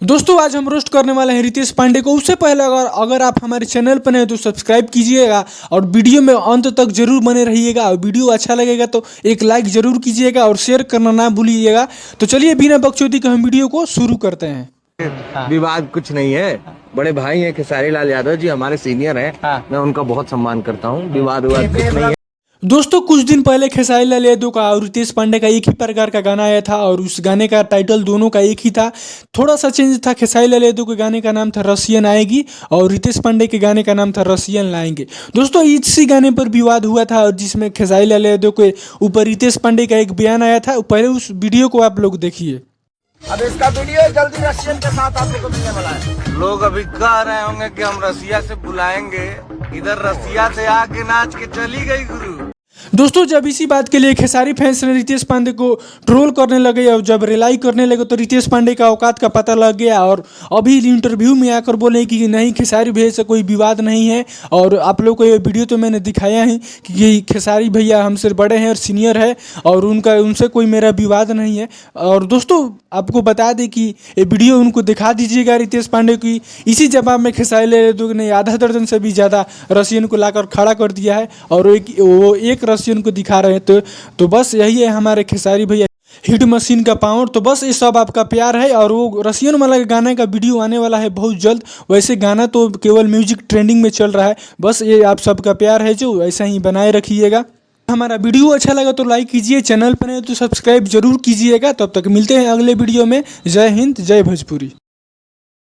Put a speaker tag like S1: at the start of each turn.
S1: दोस्तों आज हम रोस्ट करने वाले हैं रितेश पांडे को। उससे पहले अगर आप हमारे चैनल पर हैं तो सब्सक्राइब कीजिएगा और वीडियो में अंत तक जरूर बने रहिएगा। और वीडियो अच्छा लगेगा तो एक लाइक जरूर कीजिएगा और शेयर करना ना भूलिएगा। तो चलिए बिना बकचोदी के हम वीडियो को शुरू करते हैं।
S2: विवाद कुछ नहीं है, बड़े भाई हैं खेसारी लाल यादव जी, हमारे सीनियर हैं। मैं उनका बहुत सम्मान करता हूँ। विवाद कुछ नहीं है।
S1: दोस्तों कुछ दिन पहले खेसारी लाल यादव का और रितेश पांडे का एक ही प्रकार का गाना आया था और उस गाने का टाइटल दोनों का एक ही था। थोड़ा सा चेंज था। खेसारी लाल यादव के गाने का नाम था रसियन आएगी और रितेश पांडे के गाने का नाम था रसियन लाएंगे। दोस्तों इसी गाने पर विवाद हुआ था और जिसमें खेसारी लाल यादव के ऊपर रितेश पांडे का एक बयान आया था। पहले उस वीडियो को आप लोग देखिए।
S3: अब इसका वीडियो जल्दी रशियन के साथ आप लोग को मिलने वाला है।
S2: लोग अभी कह रहे होंगे कि हम रसिया से बुलाएंगे, इधर रसिया से आके नाच के चली गई गुरु।
S1: दोस्तों जब इसी बात के लिए खेसारी फैंस ने रितेश पांडे को ट्रोल करने लगे और जब रिलाई करने लगे तो रितेश पांडे का औकात का पता लग गया और अभी इंटरव्यू में आकर बोले कि नहीं खेसारी भैया से कोई विवाद नहीं है। और आप लोग को ये वीडियो तो मैंने दिखाया है कि ये खेसारी भैया हमसे बड़े हैं और सीनियर है और उनसे कोई मेरा विवाद नहीं है। और दोस्तों आपको बता दें कि ये वीडियो उनको दिखा दीजिएगा रितेश पांडे की। इसी जवाब में खेसारी लाल यादव ने आधा दर्जन से भी ज़्यादा रसियन को लाकर खड़ा कर दिया है और वो एक रसियन को दिखा रहे हैं। तो बस यही है हमारे खेसारी भैया हिट मशीन का पावर। तो बस ये सब आपका प्यार है और वो रसियन वाला गाने का वीडियो आने वाला है बहुत जल्द। वैसे गाना तो केवल म्यूजिक ट्रेंडिंग में चल रहा है। बस ये आप सबका प्यार है जो ऐसा ही बनाए रखिएगा। हमारा वीडियो अच्छा लगा तो लाइक कीजिए, चैनल पर है तो सब्सक्राइब जरूर कीजिएगा। तब तक मिलते हैं अगले वीडियो में। जय हिंद, जय भोजपुरी।